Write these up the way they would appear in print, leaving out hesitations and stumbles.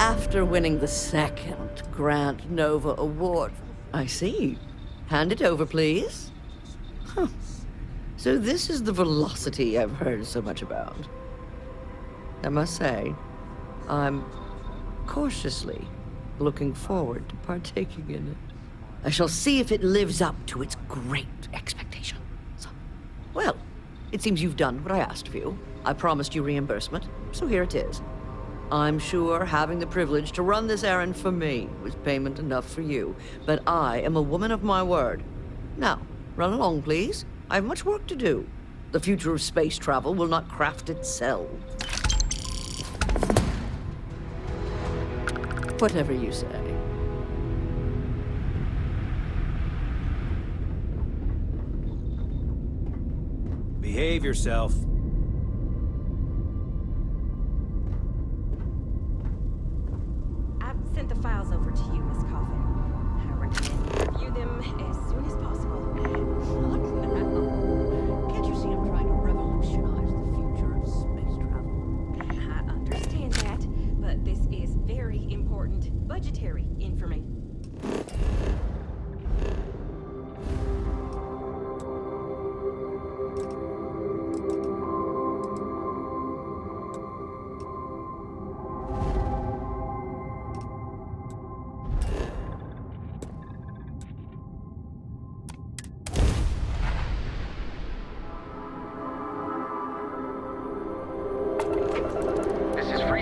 After winning the second Grant Nova Award. I see. Hand it over, please. Huh. So this is the velocity I've heard so much about. I must say, I'm cautiously looking forward to partaking in it. I shall see if it lives up to its great expectations. Well, it seems you've done what I asked of you. I promised you reimbursement, so here it is. I'm sure having the privilege to run this errand for me was payment enough for you, but I am a woman of my word. Now, run along, please. I have much work to do. The future of space travel will not craft itself. Whatever you say. Behave yourself. I've sent the files over to you, Miss Coffin. I recommend you review them as soon as possible. Not now. Can't you see I'm trying to revolutionize the future of space travel? I understand that, but this is very important budgetary information.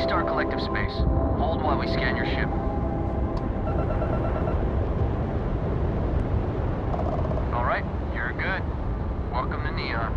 Collective space. Hold while we scan your ship. All right, you're good. Welcome to Neon.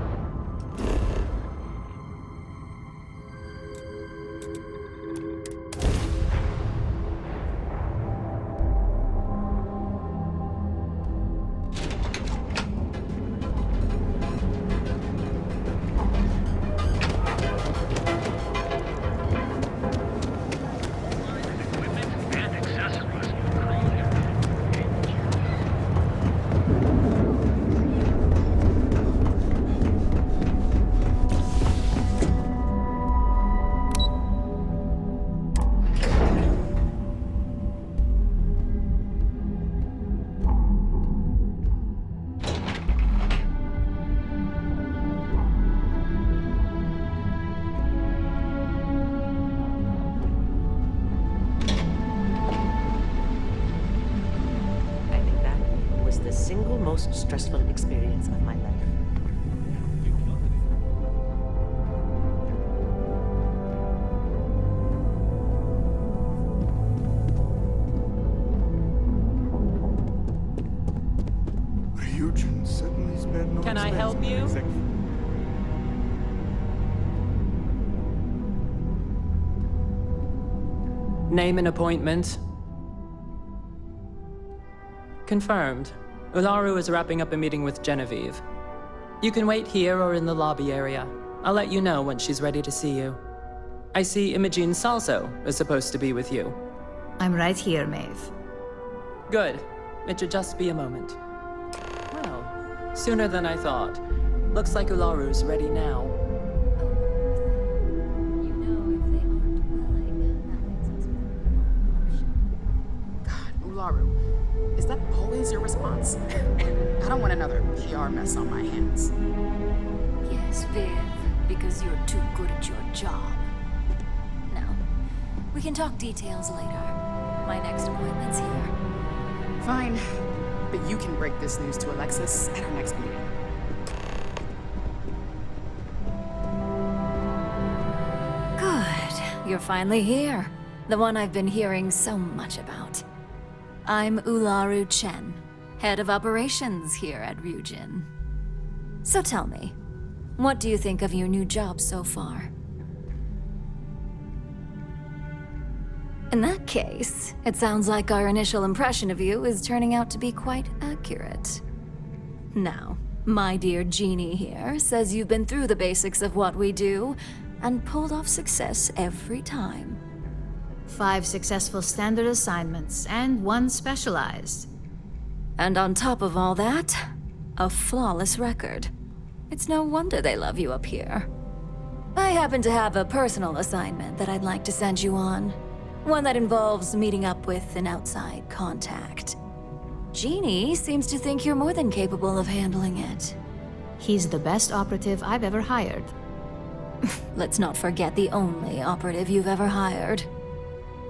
The single most stressful experience of my life. Ryujin suddenly spent no Can I space help you? Name and appointment. Confirmed. Ularu is wrapping up a meeting with Genevieve. You can wait here or in the lobby area. I'll let you know when she's ready to see you. I see Imogene Salso is supposed to be with you. I'm right here, Maeve. Good. It should just be a moment. Well, sooner than I thought. Looks like Ularu's ready now. God, Ularu. Is that always your response? I don't want another PR mess on my hands. Yes, Viv, because you're too good at your job. No, we can talk details later. My next appointment's here. Fine, but you can break this news to Alexis at our next meeting. Good, you're finally here. The one I've been hearing so much about. I'm Ularu Chen, head of operations here at Ryujin. So tell me, what do you think of your new job so far? In that case, it sounds like our initial impression of you is turning out to be quite accurate. Now, my dear Jeannie here says you've been through the basics of what we do and pulled off success every time. 5 successful standard assignments, and 1 specialized. And on top of all that, a flawless record. It's no wonder they love you up here. I happen to have a personal assignment that I'd like to send you on. One that involves meeting up with an outside contact. Jeannie seems to think you're more than capable of handling it. He's the best operative I've ever hired. Let's not forget the only operative you've ever hired.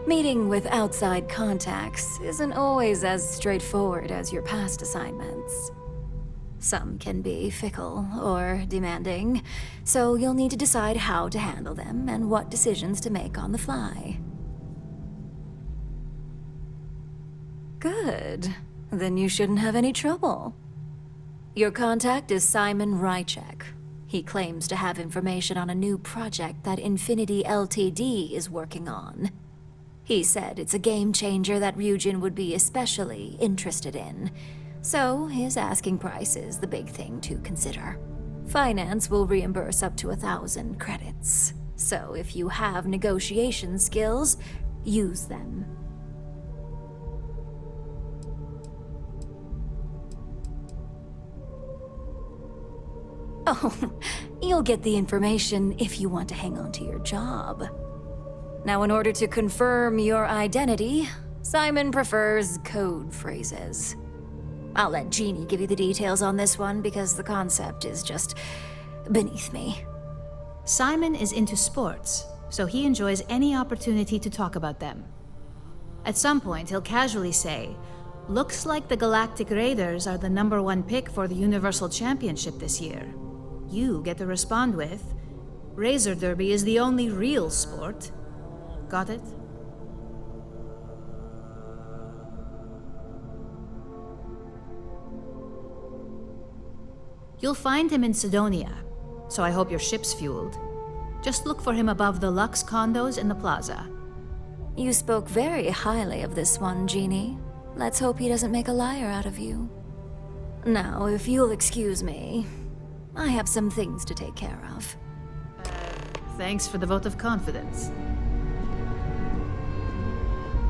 Meeting with outside contacts isn't always as straightforward as your past assignments. Some can be fickle or demanding, so you'll need to decide how to handle them and what decisions to make on the fly. Good. Then you shouldn't have any trouble. Your contact is Simon Rychek. He claims to have information on a new project that Infinity Ltd is working on. He said it's a game changer that Ryujin would be especially interested in. So his asking price is the big thing to consider. Finance will reimburse up to 1,000 credits. So if you have negotiation skills, use them. Oh, you'll get the information if you want to hang on to your job. Now, in order to confirm your identity, Simon prefers code phrases. I'll let Jeannie give you the details on this one because the concept is just beneath me. Simon is into sports, so he enjoys any opportunity to talk about them. At some point, he'll casually say, "Looks like the Galactic Raiders are the #1 pick for the Universal Championship this year." You get to respond with, "Razor Derby is the only real sport." Got it? You'll find him in Sidonia, so I hope your ship's fueled. Just look for him above the Lux condos in the plaza. You spoke very highly of this one, Jeannie. Let's hope he doesn't make a liar out of you. Now, if you'll excuse me, I have some things to take care of. Thanks for the vote of confidence.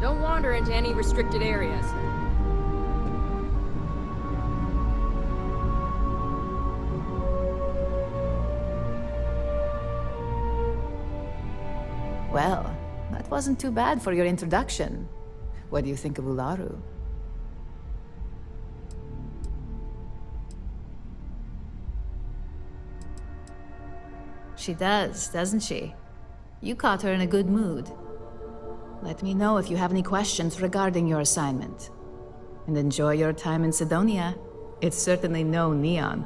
Don't wander into any restricted areas. Well, that wasn't too bad for your introduction. What do you think of Ularu? She does, doesn't she? You caught her in a good mood. Let me know if you have any questions regarding your assignment. And enjoy your time in Sidonia. It's certainly no Neon.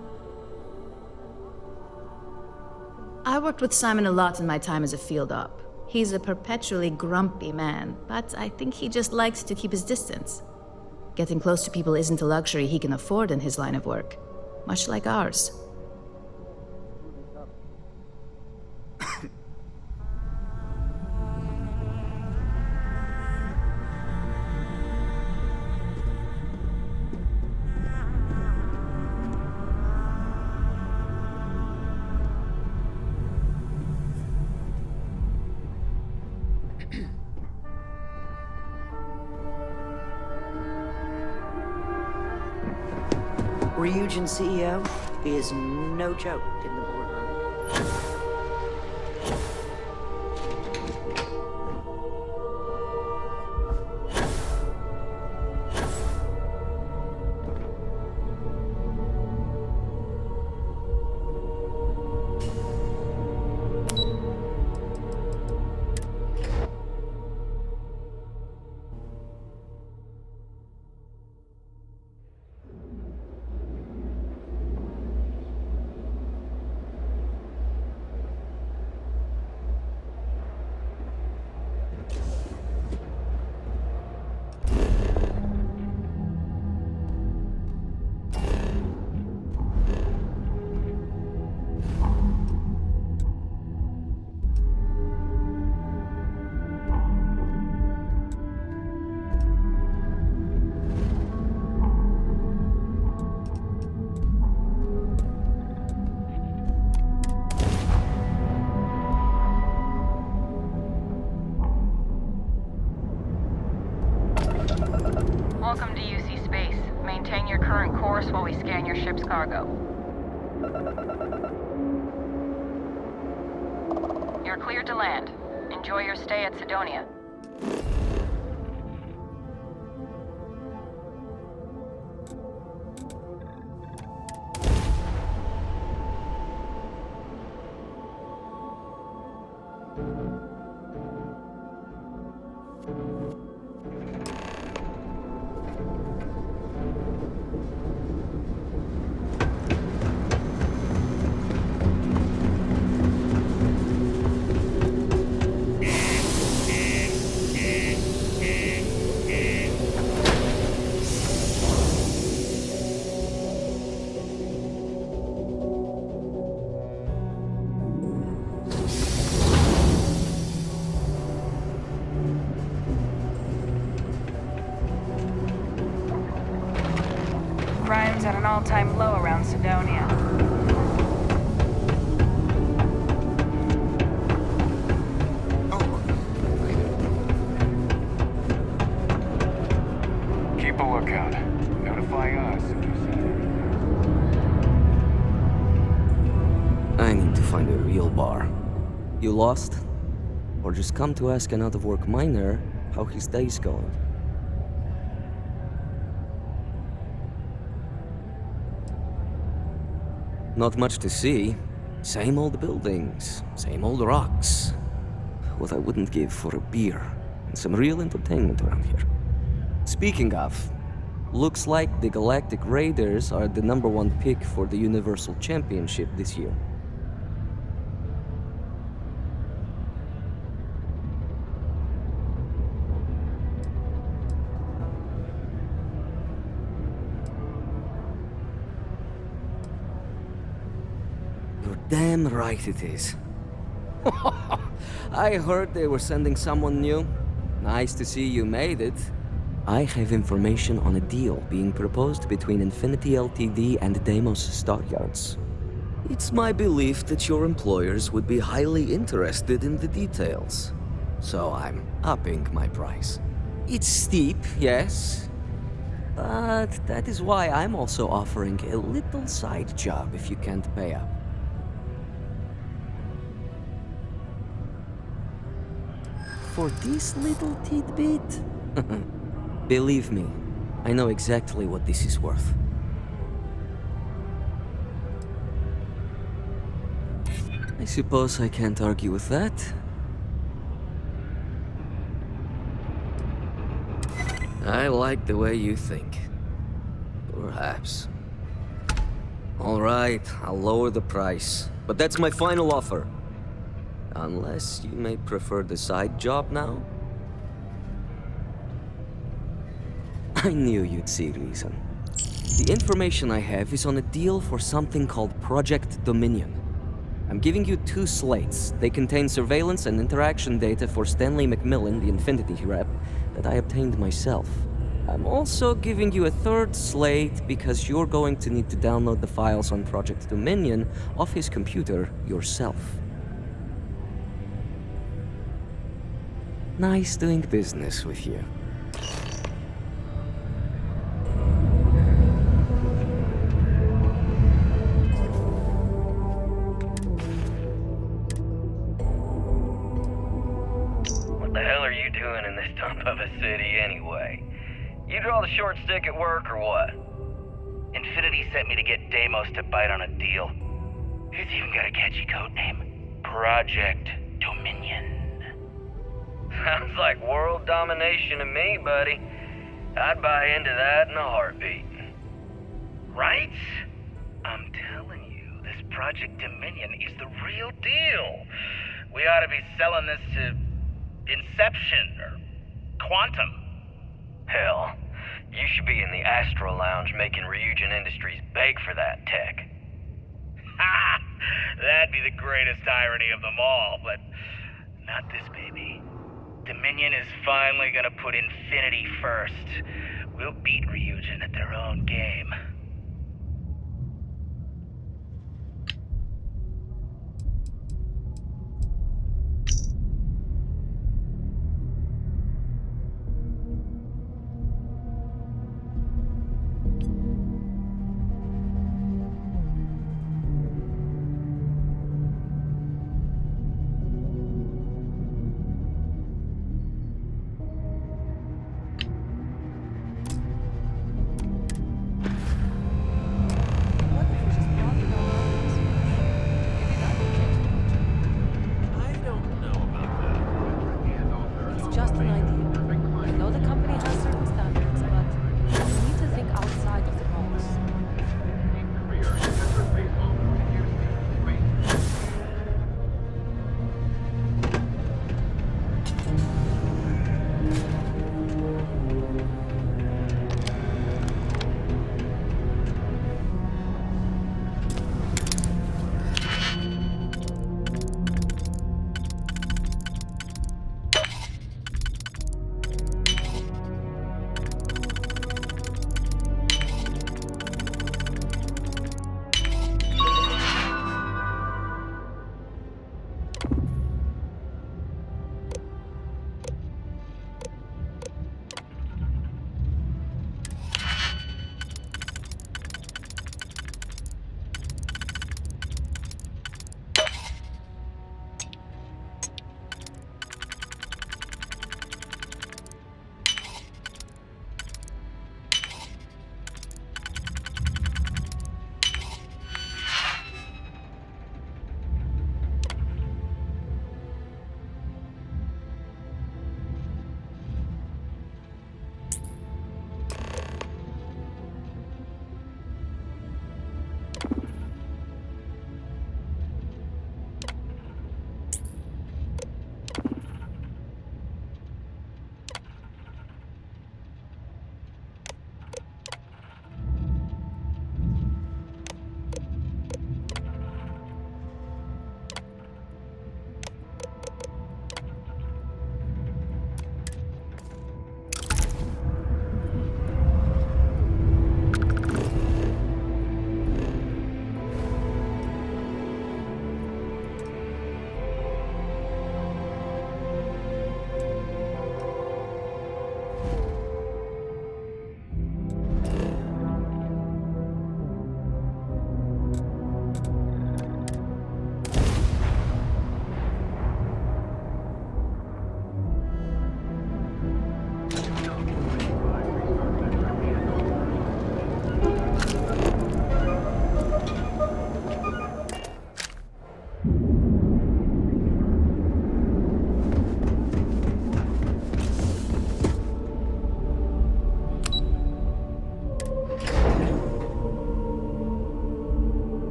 I worked with Simon a lot in my time as a field op. He's a perpetually grumpy man, but I think he just likes to keep his distance. Getting close to people isn't a luxury he can afford in his line of work, much like ours. Ryujin CEO is no joke in the boardroom. Welcome to UC Space. Maintain your current course while we scan your ship's cargo. You're cleared to land. Enjoy your stay at Sidonia. Crime's at an all-time low around Sidonia. Keep a lookout. Notify us if you see anything. I need to find a real bar. You lost? Or just come to ask an out-of-work miner how his day's going? Not much to see. Same old buildings, same old rocks. What I wouldn't give for a beer and some real entertainment around here. Speaking of, looks like the Galactic Raiders are the #1 pick for the Universal Championship this year. You're damn right it is. I heard they were sending someone new. Nice to see you made it. I have information on a deal being proposed between Infinity Ltd and Deimos Stockyards. It's my belief that your employers would be highly interested in the details. So I'm upping my price. It's steep, yes. But that is why I'm also offering a little side job if you can't pay up. For this little tidbit? Believe me, I know exactly what this is worth. I suppose I can't argue with that. I like the way you think. Perhaps. All right, I'll lower the price. But that's my final offer. Unless you may prefer the side job now? I knew you'd see reason. The information I have is on a deal for something called Project Dominion. I'm giving you 2 slates. They contain surveillance and interaction data for Stanley McMillan, the Infinity rep, that I obtained myself. I'm also giving you a 3rd slate because you're going to need to download the files on Project Dominion off his computer yourself. Nice doing business with you. What the hell are you doing in this dump of a city anyway? You draw the short stick at work or what? Infinity sent me to get Deimos to bite on a deal. He's even got a catchy code name. Project Dominion. Sounds like world domination to me, buddy. I'd buy into that in a heartbeat. Right? I'm telling you, this Project Dominion is the real deal. We ought to be selling this to Inception or Quantum. Hell, you should be in the Astro Lounge making Ryujin Industries beg for that tech. Ha! That'd be the greatest irony of them all, but not this baby. Dominion is finally gonna put Infinity first. We'll beat Ryujin at their own game.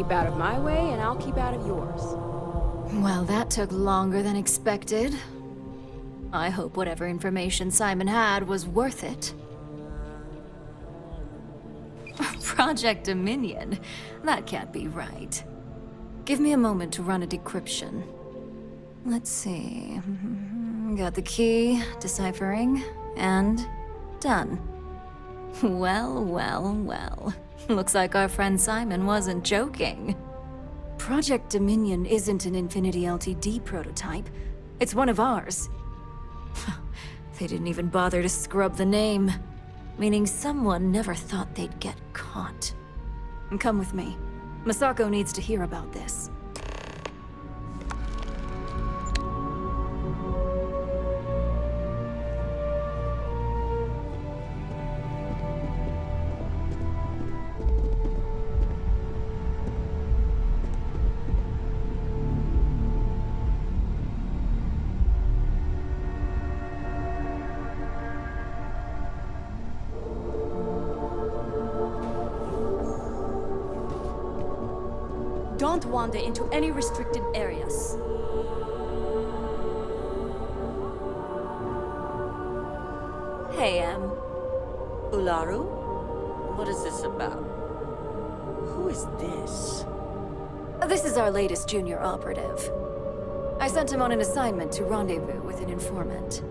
Keep out of my way, and I'll keep out of yours. Well, that took longer than expected. I hope whatever information Simon had was worth it. Project Dominion? That can't be right. Give me a moment to run a decryption. Let's see. Got the key, deciphering, and done. Well, well, well. Looks like our friend Simon wasn't joking. Project Dominion isn't an Infinity LTD prototype. It's one of ours. They didn't even bother to scrub the name, meaning someone never thought they'd get caught. Come with me. Masako needs to hear about this. Don't wander into any restricted areas. Hey, Ularu? What is this about? Who is this? This is our latest junior operative. I sent him on an assignment to rendezvous with an informant.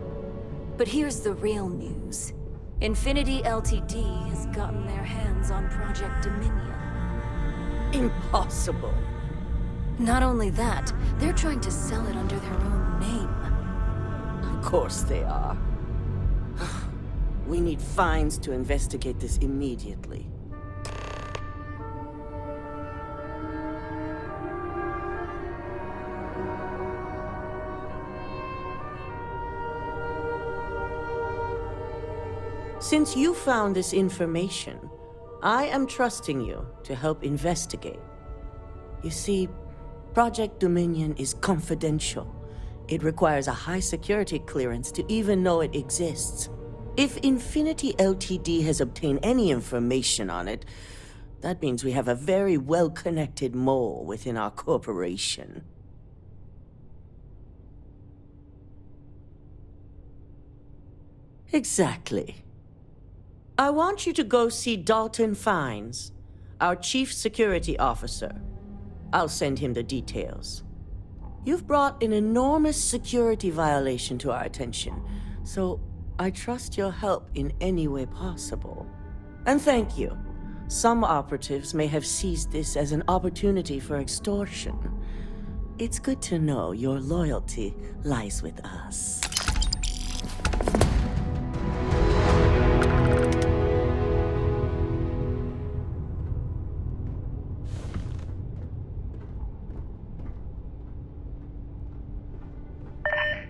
But here's the real news. Infinity LTD has gotten their hands on Project Dominion. Impossible. Not only that, they're trying to sell it under their own name. Of course they are. We need fines to investigate this immediately. Since you found this information, I am trusting you to help investigate. You see, Project Dominion is confidential. It requires a high security clearance to even know it exists. If Infinity LTD has obtained any information on it, that means we have a very well-connected mole within our corporation. Exactly. I want you to go see Dalton Fines, our Chief Security Officer. I'll send him the details. You've brought an enormous security violation to our attention, so I trust your help in any way possible. And thank you. Some operatives may have seized this as an opportunity for extortion. It's good to know your loyalty lies with us.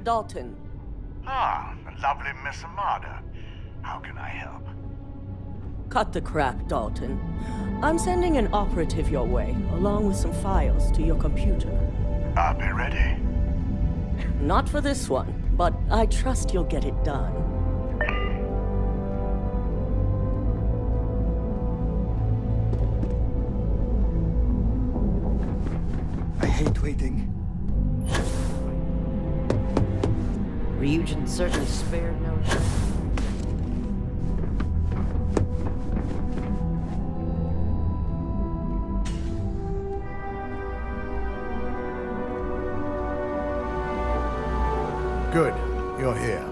Dalton. Ah, the lovely Miss Amada. How can I help? Cut the crap, Dalton. I'm sending an operative your way, along with some files to your computer. I'll be ready. Not for this one, but I trust you'll get it done. I hate waiting. Ryujin certainly spared no time. Good, you're here.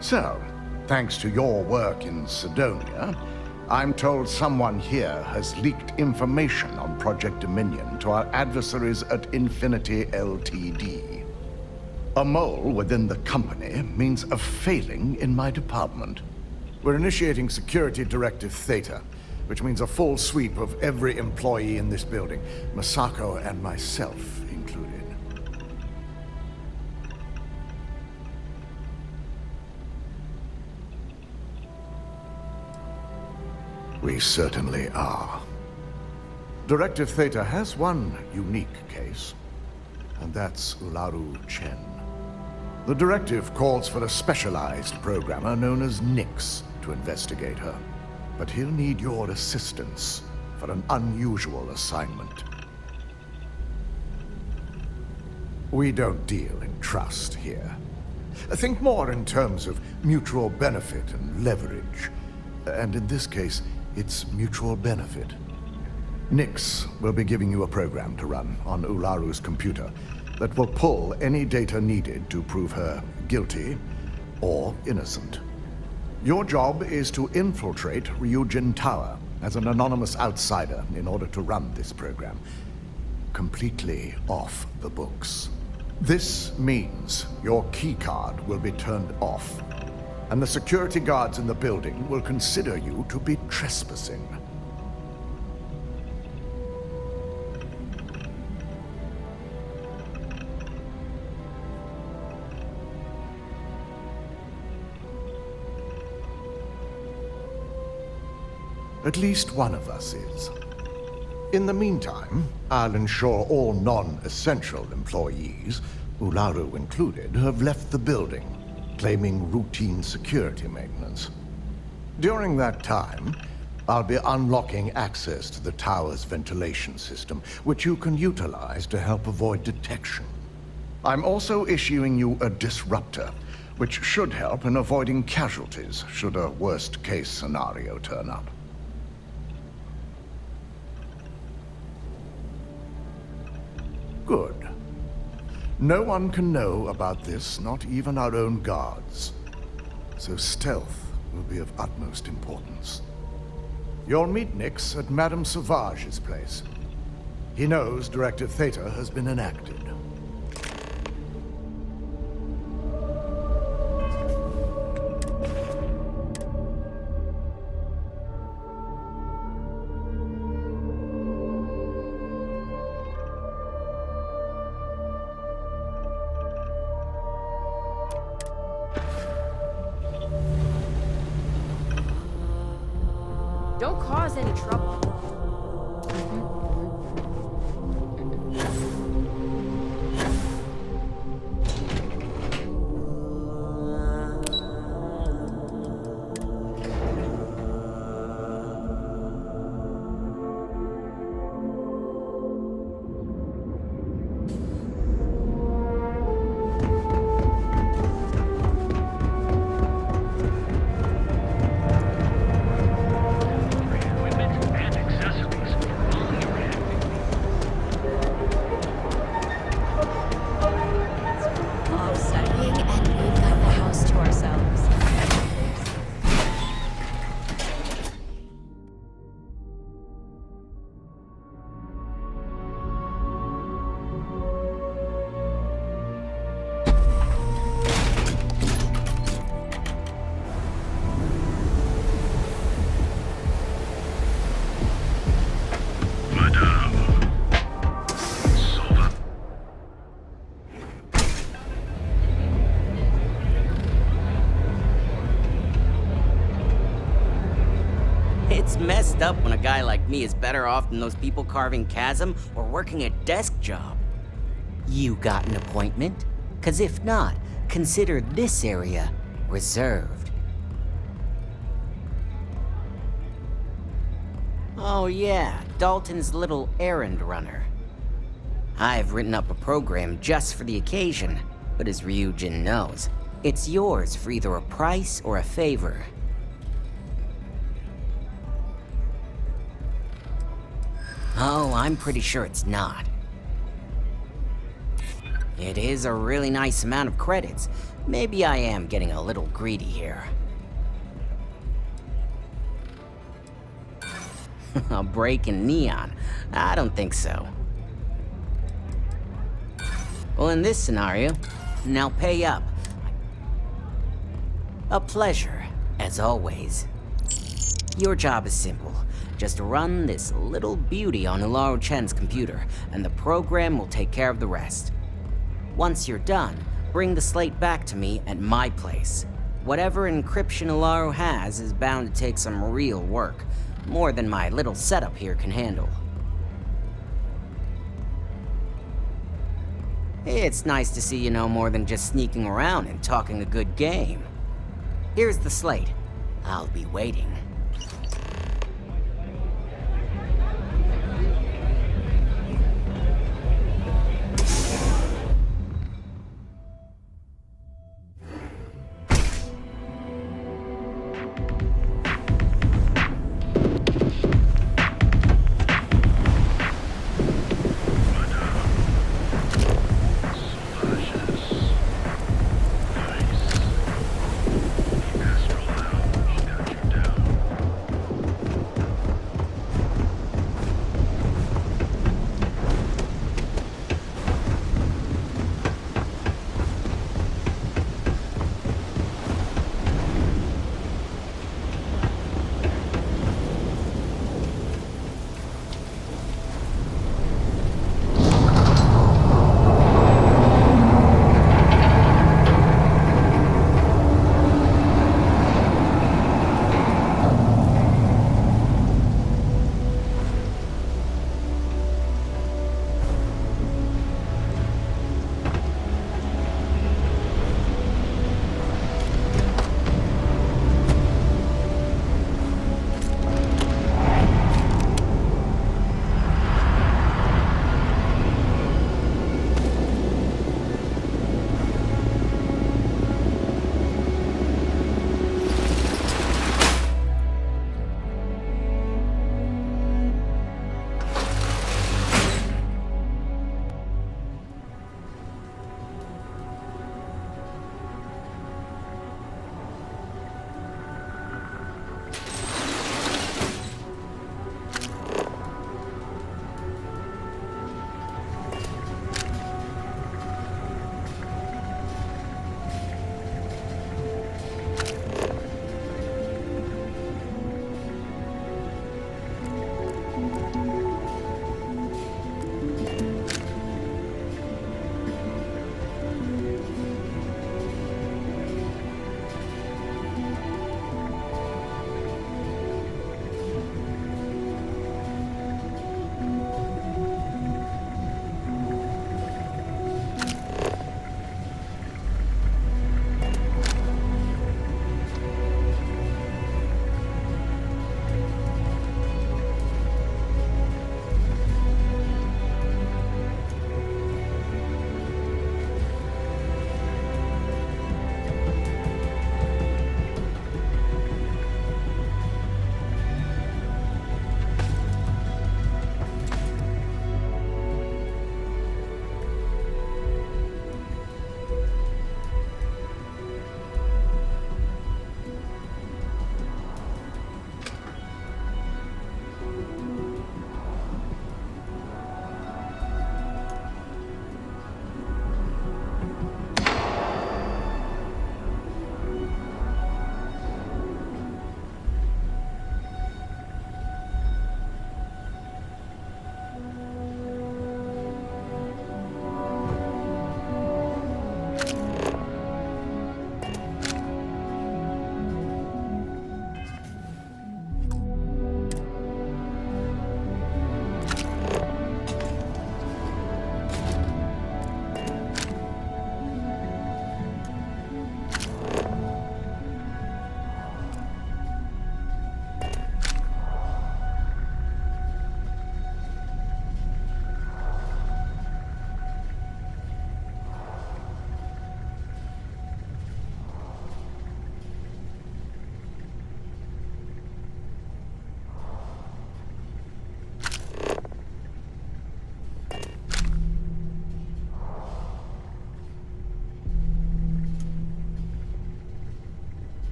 So, thanks to your work in Sidonia, I'm told someone here has leaked information on Project Dominion to our adversaries at Infinity LTD. A mole within the company means a failing in my department. We're initiating Security Directive Theta, which means a full sweep of every employee in this building, Masako and myself included. We certainly are. Directive Theta has one unique case, and that's Ularu Chen. The directive calls for a specialized programmer known as Nix to investigate her. but he'll need your assistance for an unusual assignment. We don't deal in trust here. Think more in terms of mutual benefit and leverage. And in this case, it's mutual benefit. Nyx will be giving you a program to run on Ularu's computer that will pull any data needed to prove her guilty or innocent. Your job is to infiltrate Ryujin Tower as an anonymous outsider in order to run this program. Completely off the books. This means your keycard will be turned off, and the security guards in the building will consider you to be trespassing. At least one of us is. In the meantime, I'll ensure all non-essential employees, Ularu included, have left the building, claiming routine security maintenance. During that time, I'll be unlocking access to the tower's ventilation system, which you can utilize to help avoid detection. I'm also issuing you a disruptor, which should help in avoiding casualties should a worst-case scenario turn up. Good. No one can know about this, not even our own guards. So stealth will be of utmost importance. You'll meet Nyx at Madame Sauvage's place. He knows Directive Theta has been enacted. Don't cause any trouble. It's messed up when a guy like me is better off than those people carving chasm or working a desk job. You got an appointment? 'Cause if not, consider this area reserved. Oh yeah, Dalton's little errand runner. I've written up a program just for the occasion, but as Ryujin knows, it's yours for either a price or a favor. Oh, I'm pretty sure it's not. It is a really nice amount of credits. Maybe I am getting a little greedy here. A break in Neon? I don't think so. Well, in this scenario, now pay up. A pleasure, as always. Your job is simple. Just run this little beauty on Ularu Chen's computer, and the program will take care of the rest. Once you're done, bring the slate back to me at my place. Whatever encryption Ularu has is bound to take some real work, more than my little setup here can handle. It's nice to see you know more than just sneaking around and talking a good game. Here's the slate. I'll be waiting.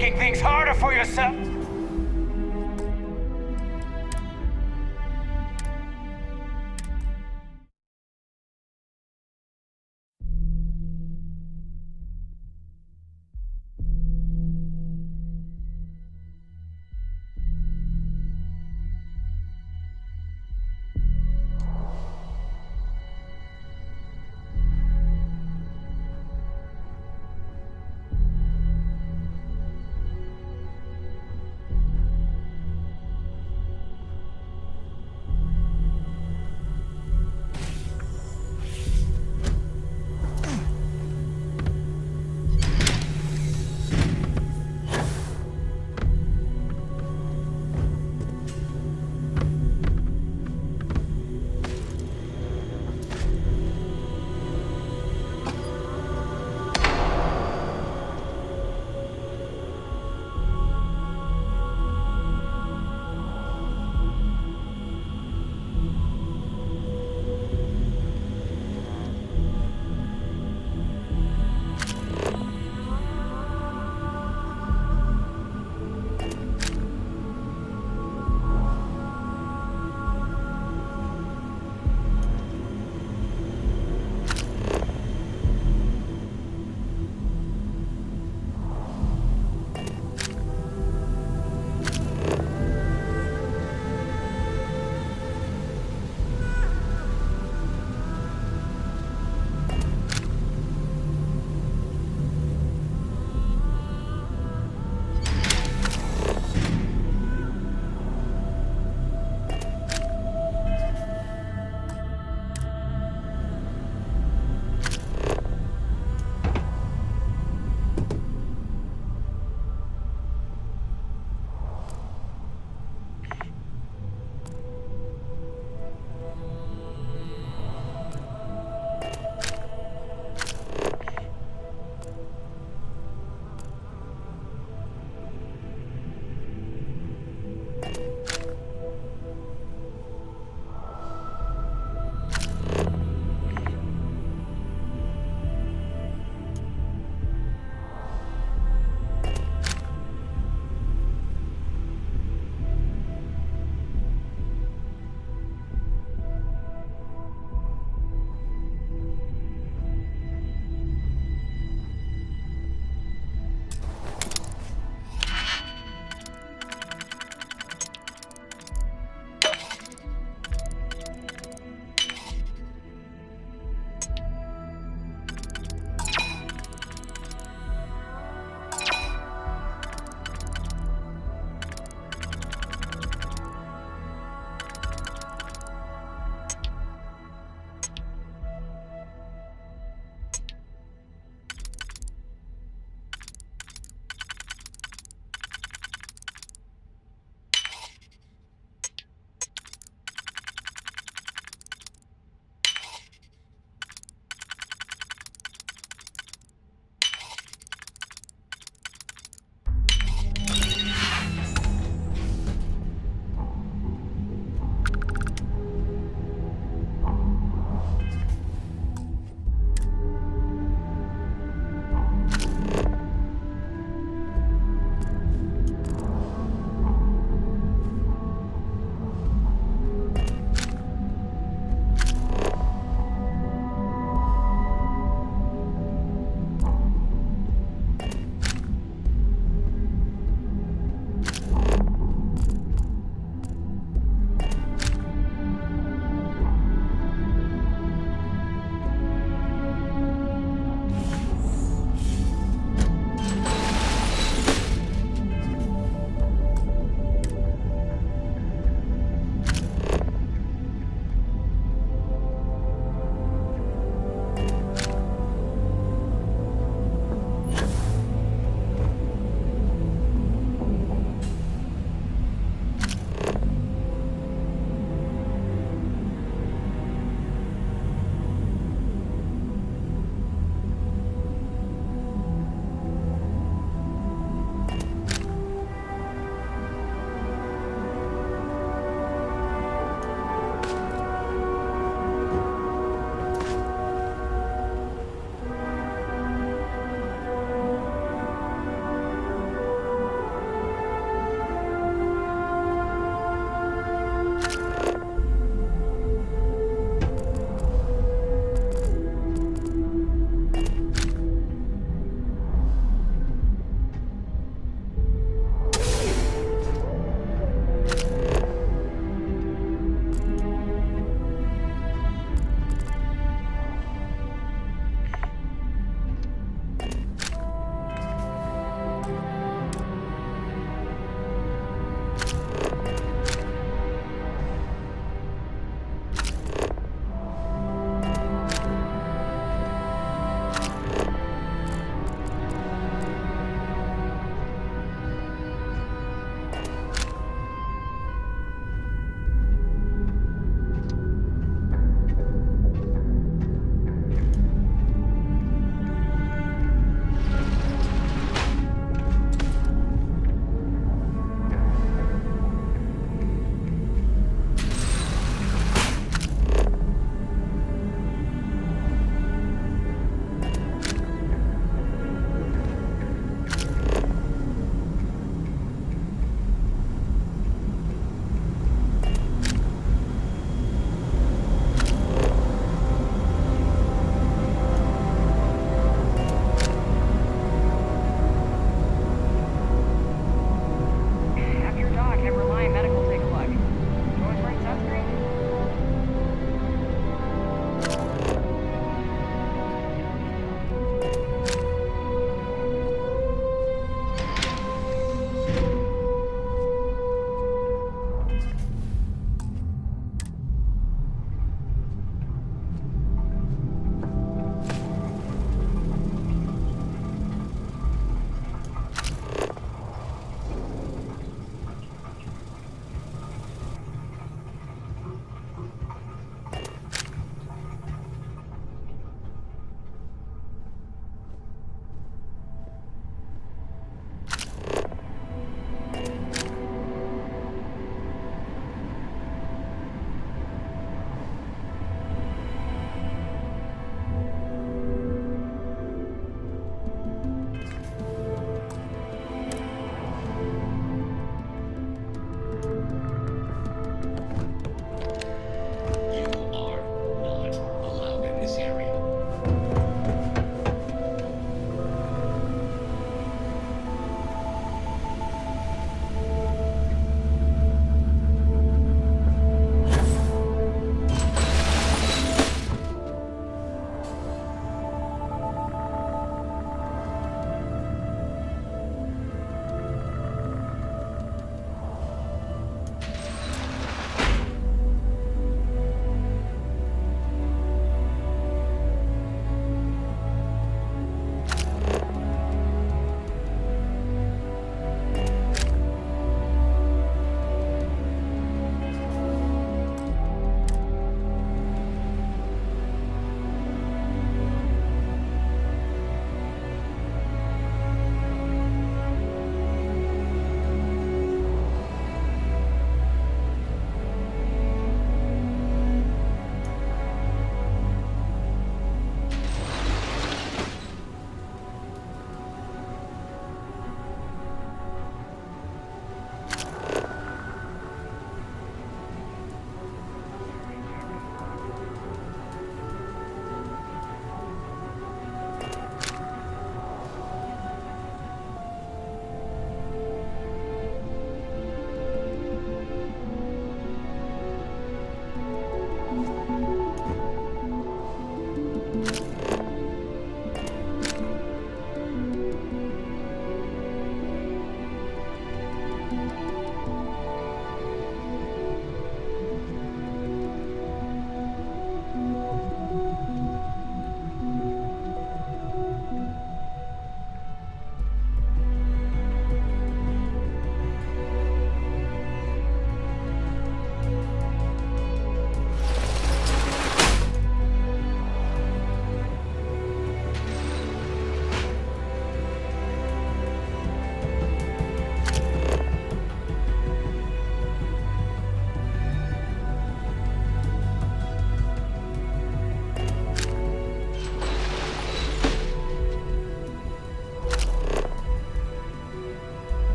making things harder for yourself.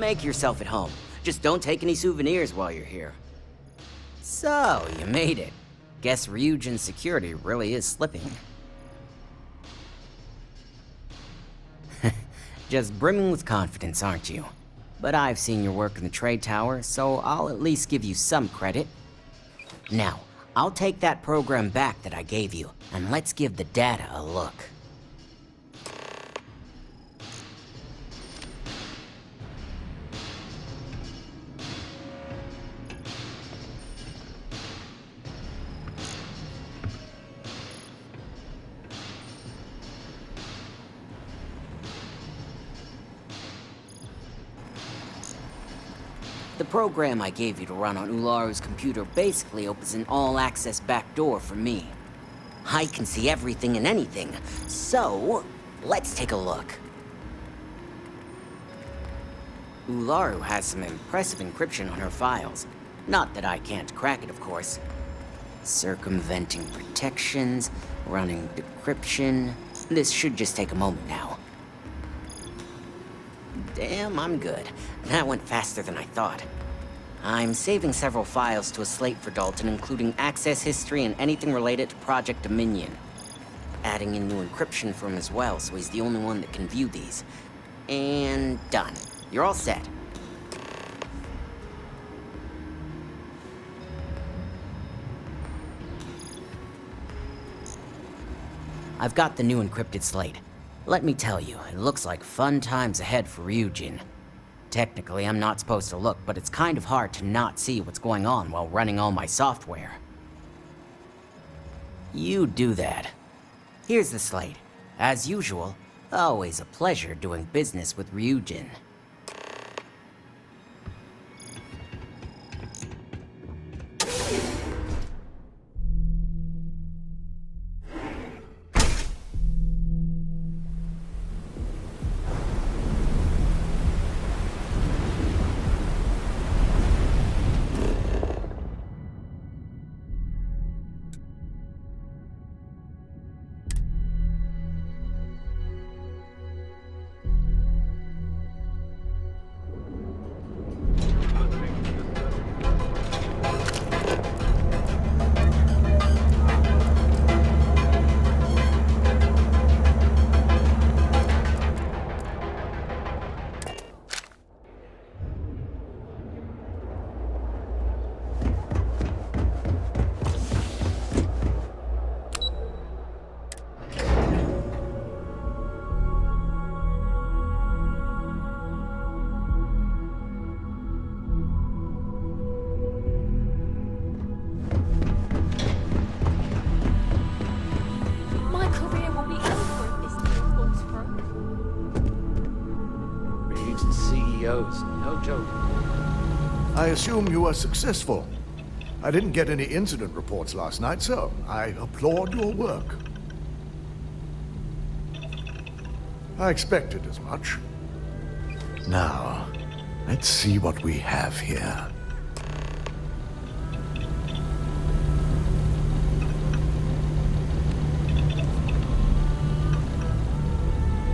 Make yourself at home. Just don't take any souvenirs while you're here. So, you made it. Guess Ryujin's security really is slipping. Just brimming with confidence, aren't you? But I've seen your work in the trade tower, so I'll at least give you some credit. Now, I'll take that program back that I gave you, and let's give the data a look. The program I gave you to run on Ularu's computer basically opens an all-access backdoor for me. I can see everything and anything, so let's take a look. Ularu has some impressive encryption on her files. Not that I can't crack it, of course. Circumventing protections, running decryption. This should just take a moment now. Damn, I'm good. That went faster than I thought. I'm saving several files to a slate for Dalton, including access history and anything related to Project Dominion. Adding in new encryption for him as well, so he's the only one that can view these. And done. You're all set. I've got the new encrypted slate. Let me tell you, it looks like fun times ahead for Ryujin. Technically, I'm not supposed to look, but it's kind of hard to not see what's going on while running all my software. You do that. Here's the slate. As usual, always a pleasure doing business with Ryujin. No joke. I assume you were successful. I didn't get any incident reports last night, so I applaud your work. I expected as much. Now, let's see what we have here.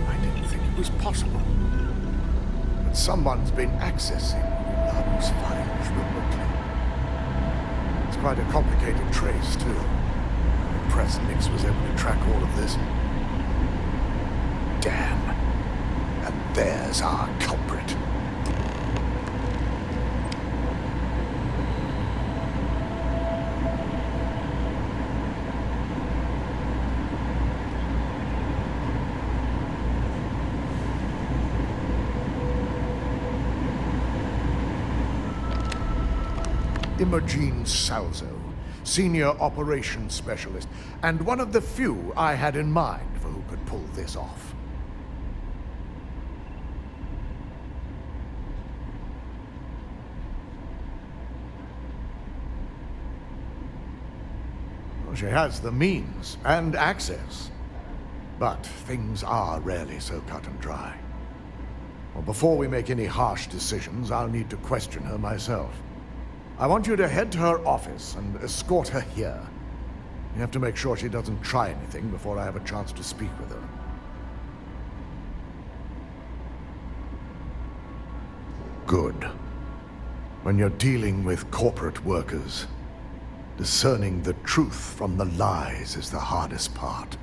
I didn't think it was possible. But someone's been accessing Ularu's files remotely. It's quite a complicated trace, too. I'm impressed Nix was able to track all of this. Damn. And there's our culprit. Imogene Salzo, Senior Operations Specialist, and one of the few I had in mind for who could pull this off. Well, she has the means and access, but things are rarely so cut and dry. Well, before we make any harsh decisions, I'll need to question her myself. I want you to head to her office and escort her here. You have to make sure she doesn't try anything before I have a chance to speak with her. Good. When you're dealing with corporate workers, discerning the truth from the lies is the hardest part.